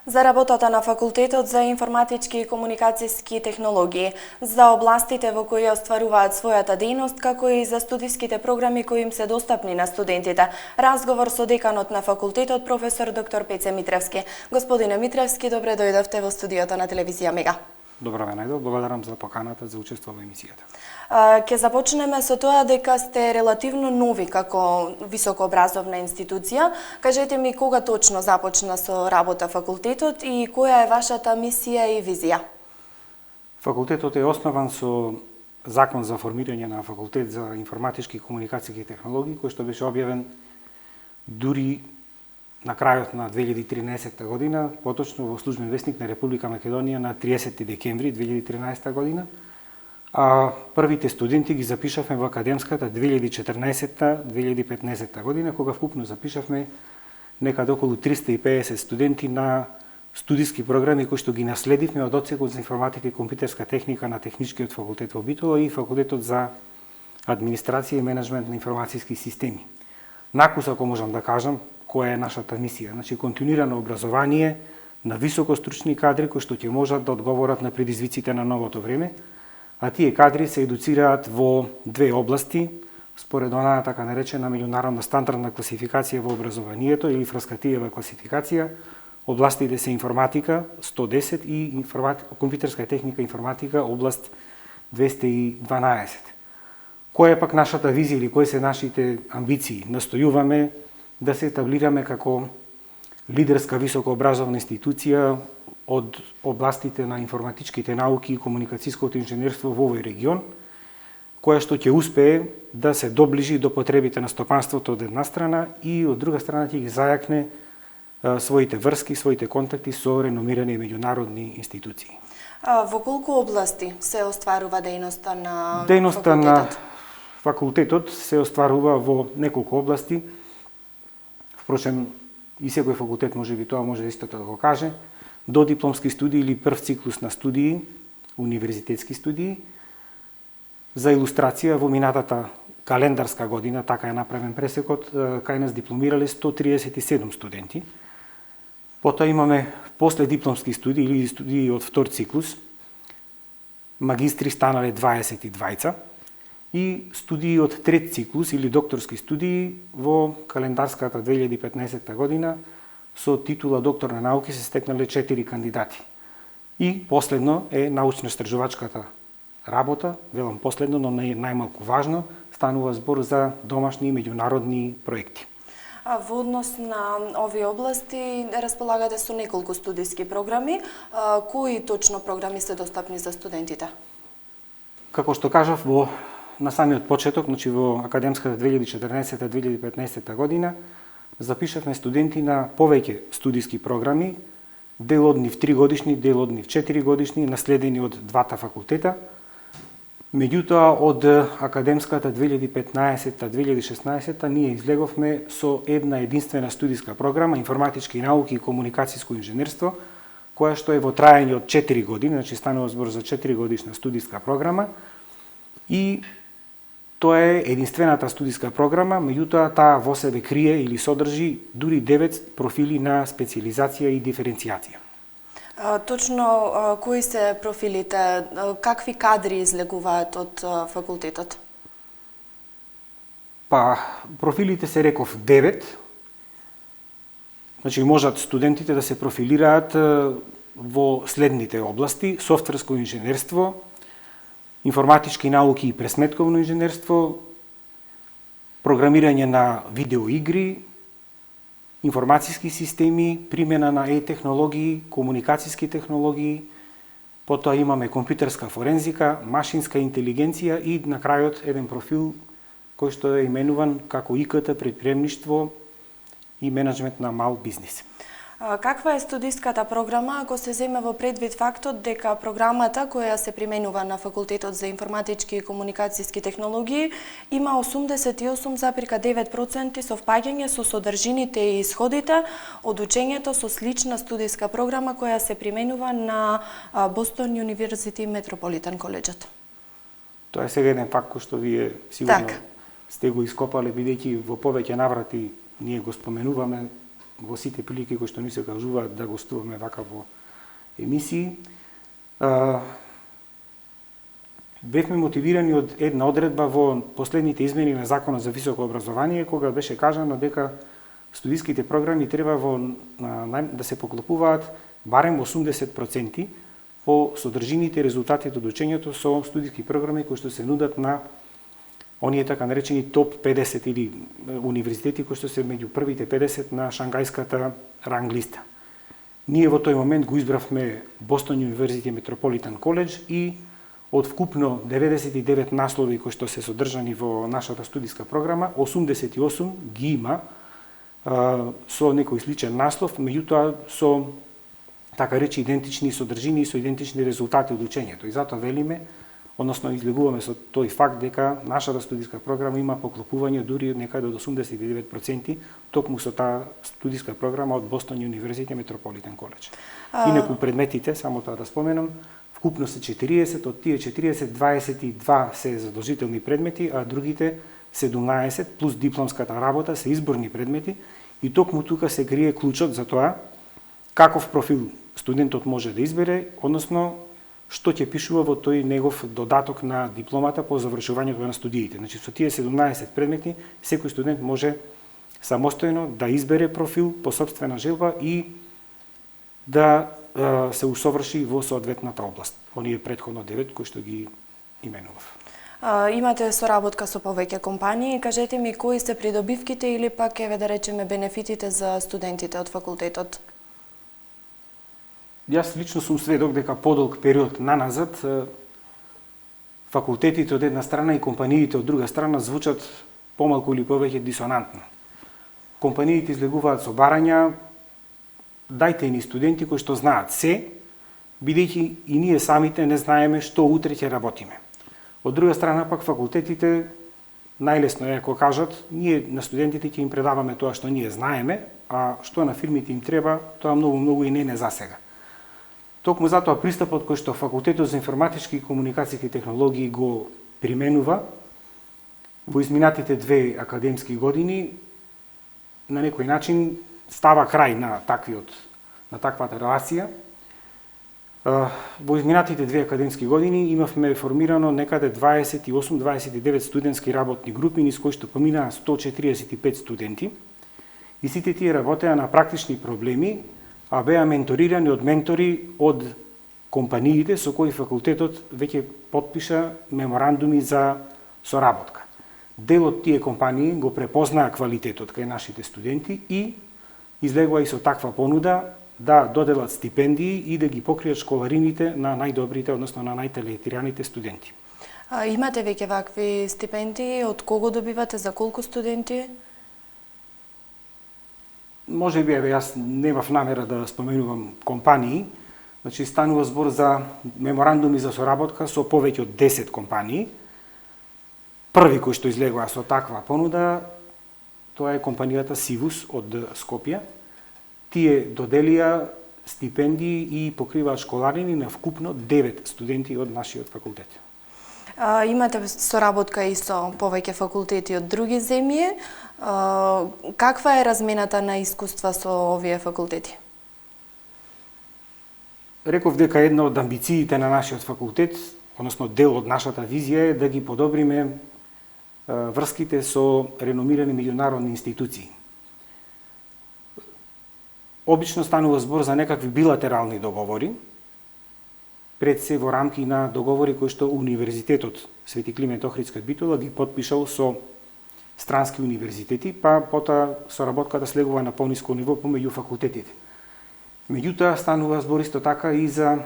За работата на факултетот за информатички и комуникацијски технологии, за областите во кои остваруваат својата дејност, како и за студиските програми кои им се достапни на студентите. Разговор со деканот на факултетот, професор доктор Пеце Митревски. Господине Митревски, добре дојдовте во студиото на телевизија Мега. Добро ве најдов, благодарам за поканата за учество во емисијата. Ќе започнеме со тоа дека сте релативно нови како високообразовна институција. Кажете ми кога точно започна со работа факултетот и која е вашата мисија и визија? Факултетот е основан со Закон за формирање на факултет за информатички и комуникацијски технологии, кој што беше објавен дури на крајот на 2013 година, поточно во Службен весник на Република Македонија на 30 декември 2013 година. А првите студенти ги запишавме во академската 2014-2015 година, кога вкупно запишавме некаде околу 350 студенти на студиски програми кои што ги наследивме од одсекот за информатика и компјутерска техника на Техничкиот факултет во Битола и факултетот за администрација и менеджмент на информацијски системи. Накуса, ако можам да кажам, која е нашата мисија, значи континуирано образование на високостручни кадри кои што ќе можат да одговорат на предизвиците на новото време, а тие кадри се едуцираат во две области, според онаа така наречена меѓународна стандардна класификација во образованието или Фраскатиева класификација. Областите се информатика 110 и компјутерска техника информатика област 212. Која е пак нашата визија или кои се нашите амбиции? Настојуваме да се етаблираме како лидерска високообразовна институција од областите на информатичките науки и комуникацијското инженерство во овој регион, која што ќе успее да се доближи до потребите на стопанството од една страна и од друга страна ќе ги зајакне своите врски, своите контакти со реномирани меѓународни институции. Во колку области се остварува дејноста на Дејноста факултетот? на факултетот се остварува во неколку области. Впрочем, и секој факултет можеби тоа може исто да го каже. До дипломски студии или прв циклус на студии, универзитетски студии. За илустрација, во минатата календарска година, така е направен пресекот, кај нас дипломирале 137 студенти. Потоа имаме после дипломски студии или студии од втор циклус, магистри станале 22 и студии од трет циклус или докторски студии во календарската 2015 година со титула доктор на науки се стекнале 4 кандидати. И последно е научно-истражувачката работа, велам последно, но не најмалку важно, станува збор за домашни и меѓународни проекти. Во однос на овие области располагате со неколку студиски програми. Кои точно програми се достапни за студентите? Како што кажав на самиот почеток, значи во академската 2014-2015 година, запишавме студенти на повеќе студиски програми, дел од нив 3 годишни, дел од нив 4 годишни, наследени од двата факултета. Меѓутоа, од академската 2015-2016 ние излеговме со една единствена студиска програма информатички науки и комуникацијско инженерство, која што е во трајање од 4 години, значи станува збор за 4 годишна студиска програма и тоа е единствената студиска програма, меѓутоа таа во себе крие или содржи дури 9 профили на специализација и диференцијација. Точно кои се профилите, какви кадри излегуваат од факултетот? Профилите се реков 9. Значи можат студентите да се профилираат во следните области: софтверско инженерство, информатички науки и пресметковно инженерство, програмирање на видеоигри, информацијски системи, примена на е-технологии, комуникацијски технологии, потоа имаме компјутерска форензика, машинска интелигенција и на крајот еден профил кој што е именуван како ИКТ, предприемништво и менеджмент на мал бизнис. Каква е студиската програма, ако се земе во предвид фактот дека програмата која се применува на Факултетот за информатички и комуникацијски технологии има 88,9% совпаѓање со содржините и исходите од учењето со слична студиска програма која се применува на Бостон University Metropolitan College. Тоа е сега еден факт кој што вие сигурно сте го ископале, бидејќи во повеќе наврати ние го споменуваме во сите прилики кои што ни се кажуваат да гостуваме вака во емисии. Бевме мотивирани од една одредба во последните измени на Законот за високо образование, кога беше кажано дека студиските програми треба да се поклопуваат барем 80% по содржините и резултатите од учењето со студиски програми кои што се нудат на оние така наречени топ 50 или универзитети кои што се меѓу првите 50 на Шангајската ранг листа. Ние во тој момент го избравме Бостон University Metropolitan College и од вкупно 99 наслови кои што се содржани во нашата студиска програма, 88 ги има со некој сличен наслов, меѓутоа со така речи идентични содржини и со идентични резултати од учењето. И затоа велиме, односно излегуваме со тој факт дека нашата студиска програма има поклопување дури некаде од 89% токму со таа студиска програма од Boston University Metropolitan College. Инаку предметите, само тоа да споменам, вкупно се 40, од тие 40, 22 се задолжителни предмети, а другите 17 плюс дипломската работа се изборни предмети и токму тука се крие клучот за тоа каков профил студентот може да избере, односно што ќе пишува во тој негов додаток на дипломата по завршувањето на студиите. Значи со тие 17 предмети секој студент може самостојно да избере профил по сопствена желба и да се усоврши во соодветната област. Оние претходно 9 кои што ги именував. Имате соработка со повеќе компании, кажете ми кои се придобивките или пак еве да речеме бенефитите за студентите од факултетот? Јас лично сум сведок дека подолг период наназад факултетите од една страна и компаниите од друга страна звучат помалку или повеќе дисонантно. Компаниите излегуваат со барања, дајте ни студенти кои што знаат се, бидејќи и ние самите не знаеме што утре ќе работиме. Од друга страна пак факултетите најлесно е ако кажат, ние на студентите ќе им предаваме тоа што ние знаеме, а што на фирмите им треба, тоа многу и не за сега. Токму затоа пристапот кој што Факултетот за информатички и комуникацијски технологии го применува во изминатите 2 академски години на некој начин става крај на таквата релација. Во изминатите 2 академски години имавме формирано некаде 28-29 студентски работни групи, низ кои што поминаа 145 студенти. И сите тие работеа на практични проблеми, а беа менторирани од ментори од компаниите со кои факултетот веќе потпиша меморандуми за соработка. Дел од тие компании го препознаа квалитетот кај нашите студенти и излегува и со таква понуда да доделат стипендии и да ги покријат школарините на најдобрите, односно на најталентираните студенти. Имате веќе вакви стипендии, од кого добивате, за колку студенти? Може би, јас немав намера да споменувам компании, значи станува збор за меморандуми за соработка со повеќе од 10 компании. Први кој што излегува со таква понуда, тоа е компанијата Сивус од Скопје. Тие доделија стипендии и покриваат школарини на вкупно 9 студенти од нашиот факултет. Имате соработка и со повеќе факултети од други земји. Каква е размената на искуства со овие факултети? Реков дека една од амбициите на нашиот факултет, односно дел од нашата визија е да ги подобриме врските со реномирани меѓународни институции. Обично станува збор за некакви билатерални договори, пред се во рамки на договори кои што Универзитетот Свети Климент Охридски од Битола ги потпишал со странски универзитети, па потоа соработката слегува на пониско ниво помеѓу факултетите. Меѓутоа станува збор исто така и за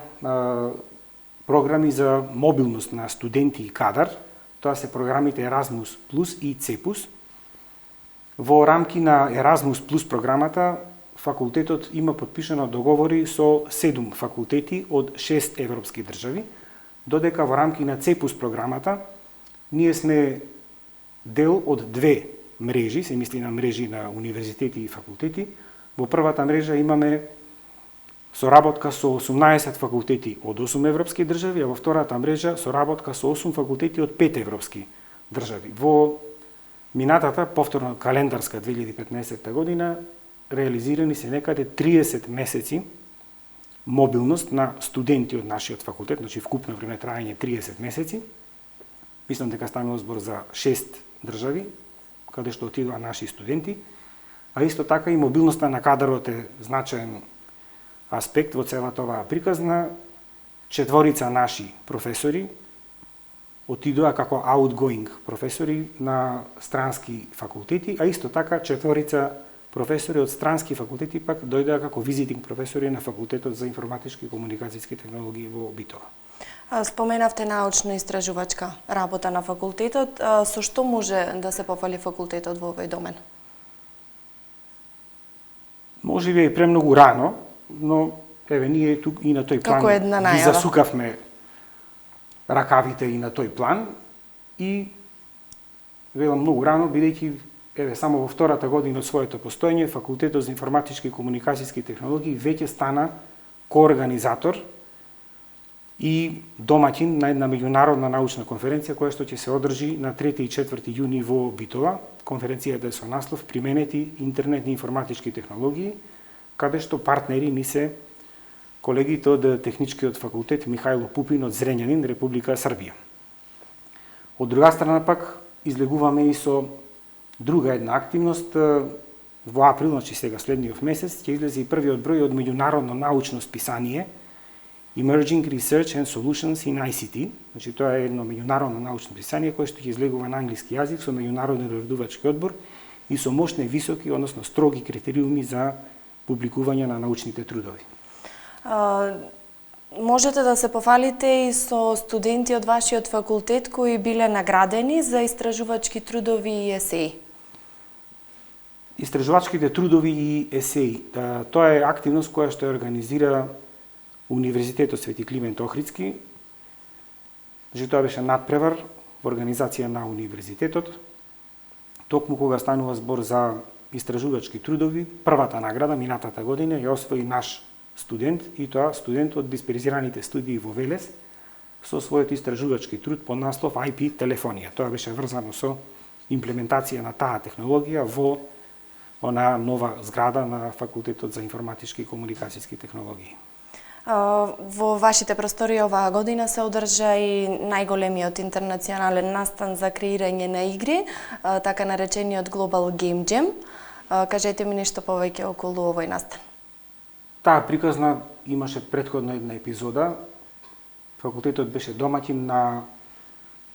програми за мобилност на студенти и кадар. Тоа се програмите Erasmus Plus и CEPUS. Во рамки на Erasmus Plus програмата факултетот има потпишано договори со 7 факултети од 6 европски држави, додека во рамки на CEPUS програмата ние сме дел од 2 мрежи, се мисли на мрежи на универзитети и факултети. Во првата мрежа имаме соработка со 18 факултети од 8 европски држави, а во втората мрежа соработка со 8 факултети од 5 европски држави. Во минатата повторно календарска 2015 година реализирани се некаде 30 месеци мобилност на студенти од нашиот факултет, значи вкупно време траење 30 месеци. Мислам дека станува збор за 6 држави, каде што отидоа наши студенти, а исто така и мобилноста на кадрот е значаен аспект во целата оваа приказна. 4 наши професори отидоа како outgoing професори на странски факултети, а исто така 4 професори од странски факултети пак дојдоа како визитинг професори на факултетот за информатички и комуникацијски технологии во Битола. Споменавте научно-истражувачка работа на факултетот. Со што може да се пофали факултетот во овој домен? Може би и премногу рано, но еве ние тук и на тој план ги засукавме ракавите и на тој план и велам многу рано, бидејќи еве само во втората година од своето постоење факултетот за информатички и комуникацијски технологии веќе стана коорганизатор и домаќин на една меѓународна научна конференција која што ќе се одржи на 3 и 4 јуни во Битола. Конференцијата е со наслов Применети интернетни информатички технологии, каде што партнери ни се колегите од Техничкиот факултет Михајло Пупин од Зрењанин, Република Србија. Од друга страна пак излегуваме и со друга една активност. Во април, значи сега следниот месец, ќе излезе и првиот број од меѓународно научно списание Emerging Research and Solutions in ICT. Значи тоа е едно меѓународно научно списание кое што ќе излегува на англиски јазик со меѓународен уредувачки одбор и со мощни, високи, односно строги критериуми за публикување на научните трудови. Можете да се пофалите и со студенти од вашиот факултет кои биле наградени за истражувачки трудови и есеи? Истражувачките трудови и есеи, тоа е активност која што ја организира Универзитетот Свети Климент Охридски. Значи тоа беше надпревар во организација на универзитетот. Токму кога станува збор за истражувачки трудови, првата награда минатата година ја освои наш студент, и тоа студент од дисперзираните студии во Велес со својот истражувачки труд под наслов IP телефонија. Тоа беше врзано со имплементација на таа технологија во она нова зграда на Факултетот за информатички и комуникацијски технологии. Во вашите простори оваа година се одржа и најголемиот интернационален настан за креирање на игри, така наречениот Global Game Jam. Кажете ми нешто повеќе околу овој настан. Таа приказна имаше претходно една епизода. Факултетот беше домаќин на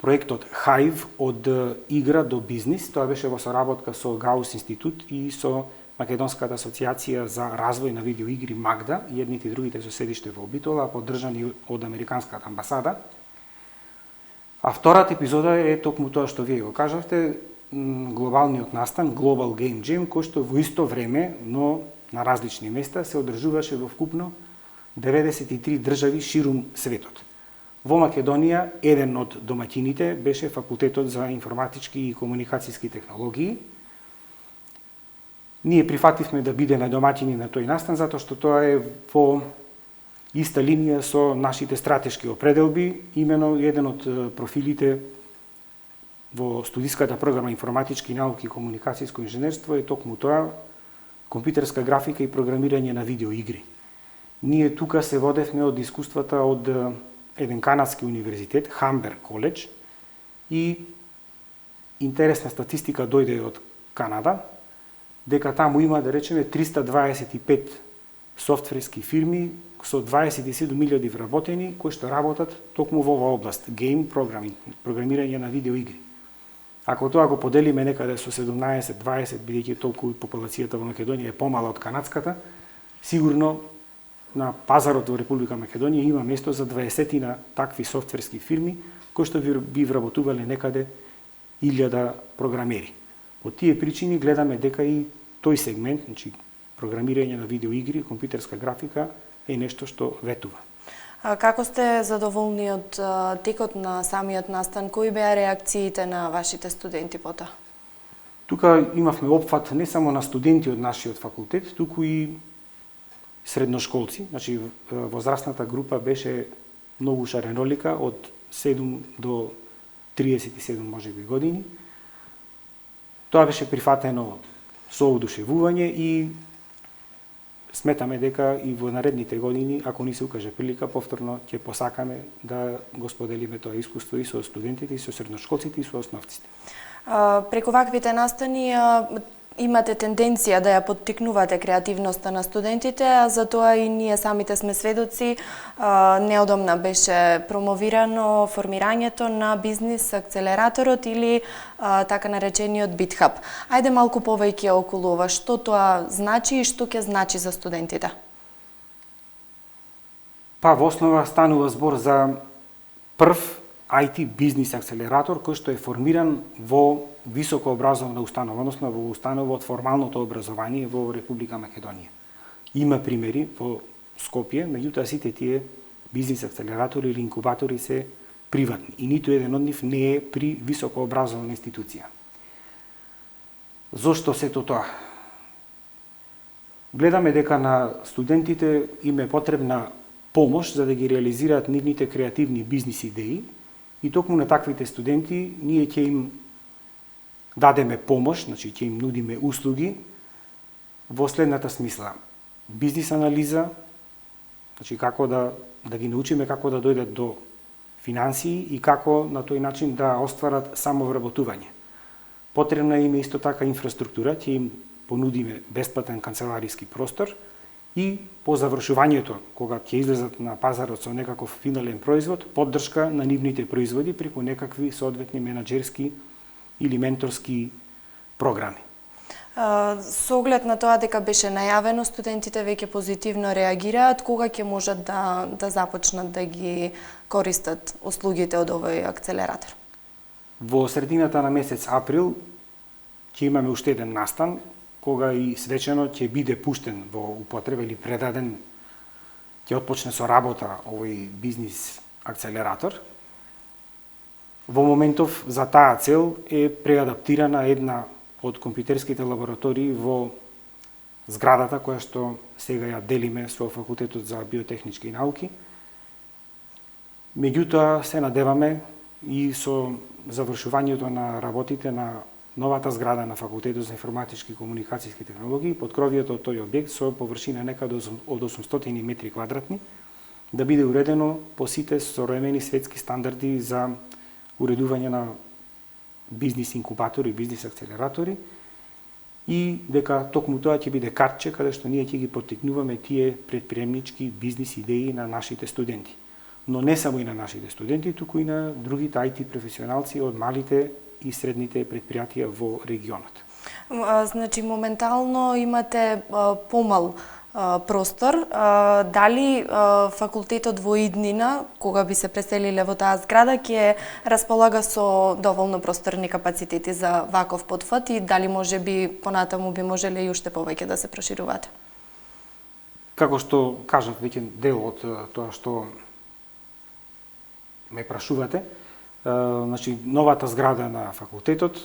проектот Hive од игра до бизнис. Тоа беше во соработка со Гаус институт и со Македонската асоциација за развој на видеоигри Магда, и едните и другите со седиште во Битола, поддржани од Американската амбасада. А втората епизода е токму тоа што вие го кажавте, глобалниот настан Global Game Jam, кој што во исто време, но на различни места, се одржуваше во вкупно 93 држави ширум светот. Во Македонија, еден од домаќините беше Факултетот за информатички и комуникацијски технологии. Ние прифативме да бидеме домаќини на тој настан, затоа што тоа е во иста линија со нашите стратешки определби. Имено еден од профилите во студиската програма Информатички науки и комуникацијско инженерство е токму тоа компјутерска графика и програмирање на видеоигри. Ние тука се водевме од искуствата од еден канадски универзитет, Хамбер коледж, и интересна статистика дојде од Канада, дека таму има, да речеме, 325 софтверски фирми со 27.000 вработени кои што работат токму во оваа област, game програмирање на видеоигри. Ако тоа го поделиме некаде со 17-20, бидејќи толку популацијата во Македонија е помала од канадската, сигурно на пазарот во Република Македонија има место за 20 такви софтверски фирми кои што би вработувале некаде 1000 програмери. Од тие причини гледаме дека и тој сегмент, значи програмирање на видеоигри, компјутерска графика е нешто што ветува. Како сте задоволни од текот на самиот настан? Кои беа реакциите на вашите студенти потоа? Тука имавме опфат не само на студенти од нашиот факултет, туку и средношколци. Значи, возрастната група беше многу шаренолика, од 7 до 37 можеби години. Тоа беше прифатено со одушевување и сметаме дека и во наредните години, ако ни се укаже прилика, повторно ќе посакаме да го споделиме тоа искуство и со студентите, и со средношколците, и со основците. Преку ваквите настани имате тенденција да ја поттикнувате креативноста на студентите, а за тоа и ние самите сме сведоци. Неодамна беше промовирано формирањето на бизнис акцелераторот или така наречениот BitHub. Ајде малку повеќе околу ова, што тоа значи и што ќе значи за студентите? Па во основа станува збор за прв IT бизнис акцелератор кој што е формиран во високообразовна установа, односно во установа од формалното образование во Република Македонија. Има примери во Скопје, меѓутоа сите тие бизнис акцелератори или инкубатори се приватни и ниту еден од нив не е при високообразовна институција. Зошто сето тоа? Гледаме дека на студентите им е потребна помош за да ги реализираат нивните креативни бизнис идеи и токму на таквите студенти ние ќе им дадеме помош, значи ќе им нудиме услуги во следната смисла. Бизнис анализа, значи како да ги научиме како да дојдат до финансии и како на тој начин да остварат самовработување. Потребна им е исто така инфраструктура, ќе им понудиме бесплатен канцелариски простор и по завршувањето, кога ќе излезат на пазарот со некаков финален производ, поддршка на нивните производи преку некакви соодветни менаџерски или менторски програми. Со оглед на тоа дека беше најавено, студентите веќе позитивно реагираат, кога ќе можат да започнат да ги користат услугите од овој акцелератор? Во средината на месец април ќе имаме уште еден настан, кога и свечено ќе биде пуштен во употреба или предаден, ќе отпочне со работа овој бизнис акцелератор. Во моментов за таа цел е преадаптирана една од компјутерските лаборатории во зградата која што сега ја делиме со Факултетот за биотехнички науки. Меѓутоа се надеваме и со завршувањето на работите на новата зграда на Факултетот за информатички и комуникацијски технологии, под кровието од тој објект со површина некаде од 800 метри квадратни, да биде уредено по сите современи светски стандарди за уредување на бизнис инкубатори, бизнис акцелератори и дека токму тоа ќе биде картче каде што ние ќе ги поттикнуваме тие предприемнички бизнис идеи на нашите студенти. Но не само и на нашите студенти, туку и на другите IT професионалци од малите и средните предпријатија во регионот. Значи, моментално имате помал простор. Дали факултетот во иднина, кога би се преселиле во таа зграда, ќе располага со доволно просторни капацитети за ваков потфат и дали може би понатаму би можеле и уште повеќе да се прошируваат? Како што кажав веќе дел од тоа што ме прашувате, значи новата зграда на факултетот,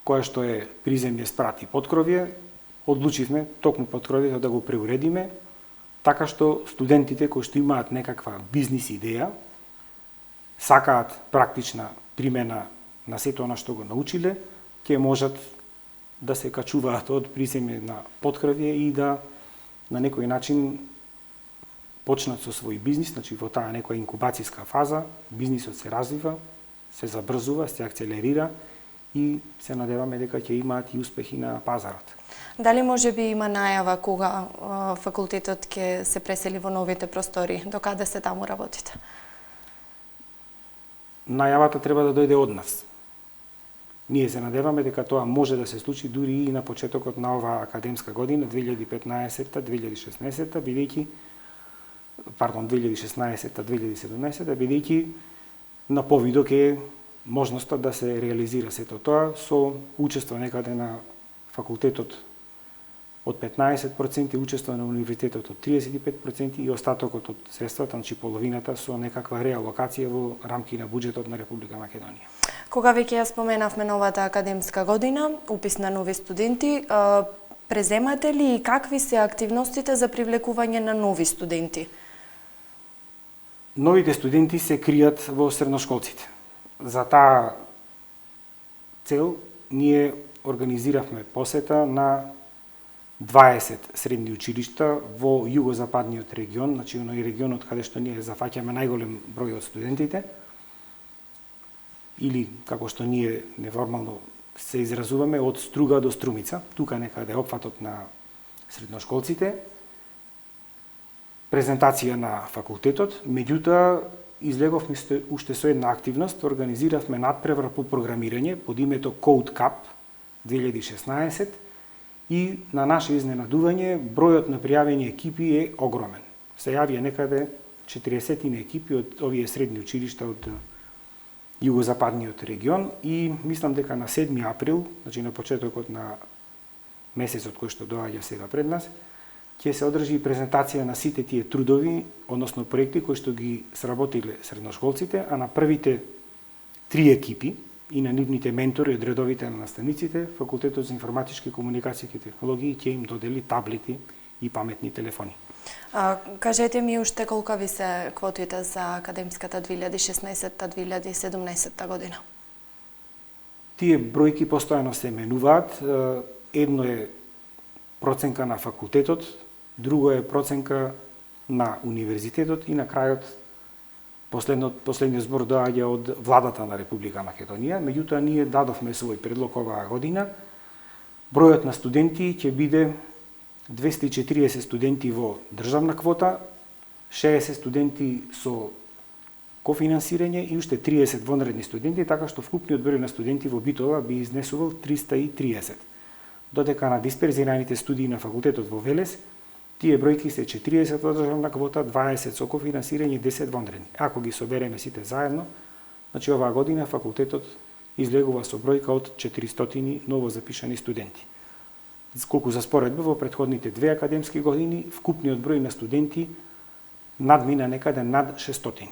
која што е приземје спрат и поткровје, одлучивме токму поткровјето да го преуредиме, така што студентите кои што имаат некаква бизнис идеја, сакаат практична примена на сето она што го научиле, ќе можат да се качуваат од приземје на поткровје и да на некој начин почнат со свој бизнис, значи во таа некоја инкубацијска фаза, бизнисот се развива, се забрзува, се акцелерира и се надеваме дека ќе имаат и успехи на пазарот. Дали може би има најава кога факултетот ќе се пресели во новите простори, докаде се таму работите? Најавата треба да дојде од нас. Ние се надеваме дека тоа може да се случи дури и на почетокот на оваа академска година 2015-2016, бидејќи 2016-2017, бидејќи на повидок е можноста да се реализира сето тоа со учество некаде на факултетот од 15%, учество на универзитетот од 35% и остатокот од средствата, значи половината со некаква реалокација во рамки на буџетот на Република Македонија. Кога веќе ја споменавме новата академска година, упис на нови студенти, преземате ли и какви се активностите за привлекување на нови студенти? Новите студенти се кријат во средношколците. За таа цел ние организиравме посета на 20 средни училишта во југозападниот регион, значи оној регионот каде што ние зафаќаме најголем број од студентите, или како што ние неформално се изразуваме, од Струга до Струмица, тука некаде опфатот на средношколците, презентација на факултетот, меѓутоа излеговме уште со една активност, организиравме надпревар по програмирање под името Code Cup 2016 и на наше изненадување бројот на пријавени екипи е огромен. Се јавија некаде 40 екипи од овие средни училишта од југозападниот регион и мислам дека на 7 април, значи на почетокот на месецот кој што доаѓа сега пред нас, ќе се одржи презентација на сите тие трудови, односно проекти кои што ги сработиле средношколците, а на првите 3 екипи и на нивните ментори од редовите на наставниците, Факултетот за информатички и комуникацијски технологии ќе им додели таблети и паметни телефони. Кажете ми уште колка ви се квотите за академската 2016-2017 година? Тие бројки постојано се менуваат. Едно е проценка на факултетот, друго е проценка на универзитетот и на крајот последниот збор доаѓа од владата на Република Македонија. Меѓутоа ние дадовме свој предлог оваа година. Бројот на студенти ќе биде 240 студенти во државна квота, 60 студенти со кофинансирање и уште 30 вонредни студенти, така што вкупниот број на студенти во Битола би изнесувал 330. Додека на дисперзираните студии на факултетот во Велес, тие бројки се 40 во државна квота, 20 со кофинансирање и 10 вонредни. Ако ги собереме сите заедно, значи оваа година факултетот излегува со бројка од 400 ново запишани студенти. Колку за споредба во претходните 2 академски години, вкупниот број на студенти надмина некаде над 600.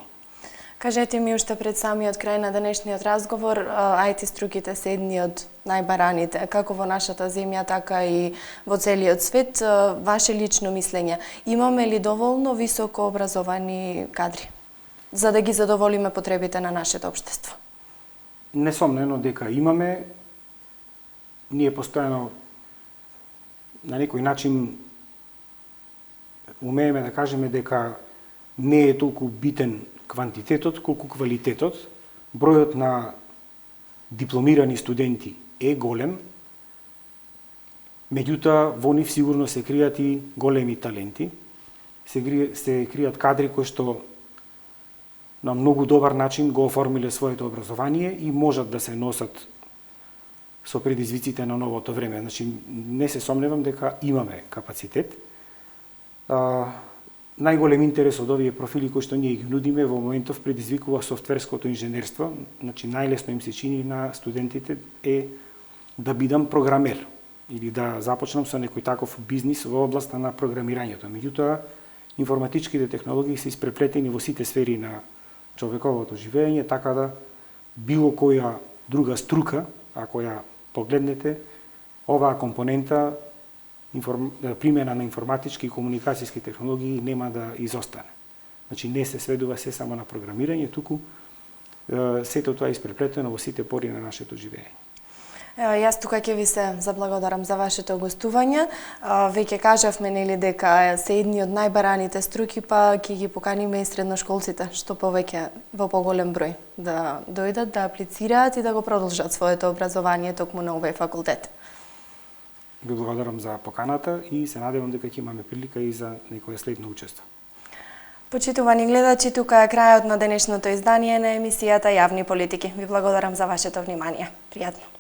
Кажете ми уште пред самиот крај на денешниот разговор, IT струките се едни од најбараните, како во нашата земја, така и во целиот свет. Ваше лично мислење, имаме ли доволно високо образовани кадри за да ги задоволиме потребите на нашето општество? Несомнено дека имаме. Ние постојано на некој начин умееме да кажеме дека не е толку битен квантитетот колку квалитетот. Бројот на дипломирани студенти е голем, меѓутоа во нив сигурно се кријат и големи таленти, се кријат кадри кои што на многу добар начин го оформиле своето образование и можат да се носат со предизвиците на новото време. Значи, не се сомневам дека имаме капацитет. Најголем интерес од овие профили кои што ние ги нудиме во моментов предизвикува софтверското инженерство. Значи, најлесно им се чини на студентите е да бидам програмер или да започнам со некој таков бизнис во областа на програмирањето. Меѓутоа, информатичките технологии се испреплетени во сите сфери на човековото живење, така да било која друга струка, ако ја погледнете, оваа компонента примена на информатички и комуникацијски технологии нема да изостане. Значи не се сведува се само на програмирање, туку сето тоа е испреплетено во сите пори на нашето живење. Јас тука ќе ви се заблагодарам за вашето гостување. Веќе кажавме нели дека се едни од најбараните струки, па ќе ги поканиме и средношколците, што повеќе во поголем број да дојдат, да аплицираат и да го продолжат своето образование токму на овој факултет. Ви благодарам за поканата и се надевам дека ќе имаме прилика и за некое следно учество. Почитувани гледачи, тука е крајот на денешното издание на емисијата Јавни политики. Ви благодарам за вашето внимание. Пријатно.